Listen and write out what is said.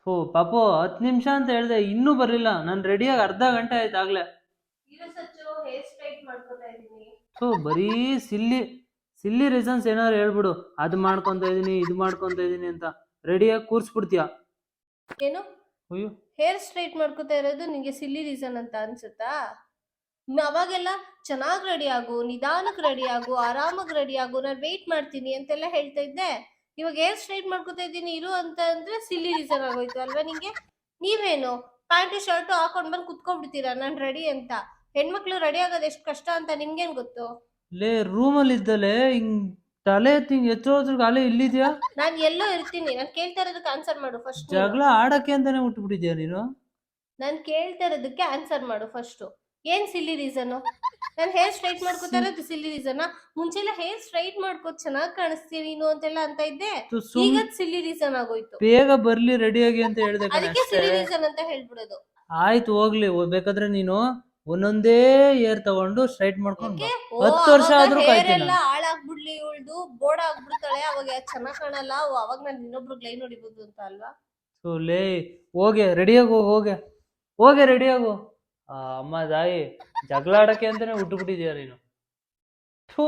ಹೋ ಪಾಪು 10 ನಿಮಿಷ ಅಂತ ಹೇಳ್ದೆ, ಇನ್ನೂ ಬರ್ಲಿಲ್ಲ. ನಾನು ರೆಡಿಯಾಗಿ ಅರ್ಧ ಗಂಟೆ ಆಯ್ತು ಆಗ್ಲೇ. ಹೇರ್ ಸ್ಟ್ರೈಟ್ ಮಾಡ್ಕೊತಾ ಇದೀನಿ. ಥೋ ಬರೀ ಸಿಲ್ಲಿ ಸಿಲ್ಲಿ ರೀಸನ್ಸ್ ಏನಾದ್ರು ಹೇಳ್ಬಿಡು. ಅದು ಮಾಡ್ಕೊಂತ ಇದೀನಿ, ಇದು ಮಾಡ್ಕೊಂತ ಇದೀನಿ ಅಂತ ರೆಡಿಯಾಗಿ ಕೂರ್ಸ್ಬಿಡ್ತೀಯ. ಏನು ಅಯ್ಯೋ, ಹೇರ್ ಸ್ಟ್ರೈಟ್ ಮಾಡ್ಕೊತಾ ಇರೋದು ನಿಂಗೆ ಸಿಲ್ಲಿ ರೀಸನ್ ಅಂತ ಅನ್ಸುತ್ತಾ? ಅವಾಗೆಲ್ಲ ಚೆನ್ನಾಗಿ ರೆಡಿ ಆಗು, ನಿಧಾನಕ್ಕೆ ರೆಡಿ ಆಗು, ಆರಾಮಾಗಿ ರೆಡಿ ಆಗು, ನಾನು ವೆಯ್ಟ್ ಮಾಡ್ತೀನಿ ಅಂತೆಲ್ಲ ಹೇಳ್ತಾ ಇದ್ದೆ. ಇವಾಗ ಹೇರ್ ಸ್ಟ್ರೈಟ್ ಮಾಡ್ಕೊತಾ ಇದ್ದೀನಿ ಇರು ಅಂತ ಅಂದ್ರೆ ಸಿಲ್ಲಿ ರೀಸನ್ ಆಗೋಯ್ತು ಅಲ್ವಾ ನಿಂಗೆ? ನೀವೇನು ಪ್ಯಾಂಟು ಶರ್ಟು ಹಾಕೊಂಡ್ ಬಂದು ಕುತ್ಕೊಂಡ್ಬಿಡ್ತೀರಾ ನಾನು ರೆಡಿ ಅಂತ. ಹೆಣ್ಮಕ್ಳು ರೆಡಿ ಆಗೋದು ಎಷ್ಟು ಕಷ್ಟ ಅಂತ ನಿಮ್ಗೇನ್ ಗೊತ್ತು? ಲೇ ರೂಮಲ್ಲಿ ಇದ್ದಲೆ ಹಿಂಗ್ ತಲೆ ಎತ್ತಿ ಹಿಂಗ್ ಎಚ್ಚೋದ್ರಿಗೆ ಅಲ್ಲೇ ಇಲ್ಲಿದ್ಯಾ? ನಾನು ಎಲ್ಲೋ ಇರ್ತೀನಿ. ನಾನು ಕೇಳ್ತಾ ಇರೋದಕ್ಕೆ ಆನ್ಸರ್ ಮಾಡು ಫಸ್ಟ್ ನೀನು. ಜಗಳ ಆಡಕ್ಕೆ ಅಂತಾನೆ ಬಿಟ್ಬಿಟ್ಟಿದ್ಯಾ ನೀನು? ನಾನು ಕೇಳ್ತಾ ಇರೋದಕ್ಕೆ ಆನ್ಸರ್ ಮಾಡು ಫಸ್ಟು. ಏನ್ ಸಿಲ್ಲಿ ರೀಸನು? ನಾನು ಹೇರ್ ಸ್ಟ್ರೈಟ್ ಮಾಡ್ಕೋತಾ ಇರೋದು ಸಿಲ್ಲಿ ರೀಸನಾ? ಮುಂಚೆಲ್ಲ ಹೇರ್ ಸ್ಟ್ರೈಟ್ ಮಾಡ್ಕೋ ಚೆನ್ನಾಗಿ ಕಾಣಿಸ್ತೀಯ ನೀನು ಅಂತೆಲ್ಲ ಅಂತ ಇದ್ದೆ. ಈಗ ಸಿಲ್ಲಿ ರೀಸನ್ ಆಗೋಯ್ತು. ಬೇಗ ಬರ್ಲಿ ರೆಡಿಯಾಗಿ ಅಂತ ಹೇಳ್ದೆ ಕಣೆ ಅದಕ್ಕೆ ಅಷ್ಟೇ. ಸಿಲ್ಲಿ ರೀಸನ್ ಅಂತ ಹೇಳ್ಬಿಡೋದು. ಆಯ್ತು ಹೋಗ್ಲಿ, ಬೇಕಾದ್ರೆ ನೀನು ಒಂದೊಂದೇ ಏರ್ ತಗೊಂಡು ಸ್ಟ್ರೈಟ್ ಮಾಡ್ಕೊಂಡು ಬಾ. ಯಾಕೆ? 10 ವರ್ಷ ಅವಾಗ ಆದ್ರೂ ಹೇರ್ ಕಾಯ್ತೀನಿ ಎಲ್ಲ ನಾನು. ಹಾಳಾಗ್ಬಿಡ್ಲಿ ಇವಳ್ದು, ಬೋರ್ಡ್ ಆಗ್ಬಿಡ್ತಾಳೆ, ಅವಾಗ ಚೆನ್ನಾಗ್ ಕಾಣಲ್ಲ. ಅವಾಗ ನಾನು ಇನ್ನೊಬ್ರಿಗೆ ಲೈನ್ ಹೊಡಿಬೋದು ಅಂತ ಅಲ್ವಾ? ಸೊ ಲೇ, ಹೋಗೆ ರೆಡಿಯಾಗಿ ಹೋಗೆ ರೆಡಿಯಾಗು. ಅಮ್ಮ ತಾಯಿ, ಜಗಳ ಆಡಕ್ಕೆ ಅಂತಾನೆ ಬಿಟ್ಬಿಟ್ಟಿದ್ಯಾ ನೀನು. ಥು.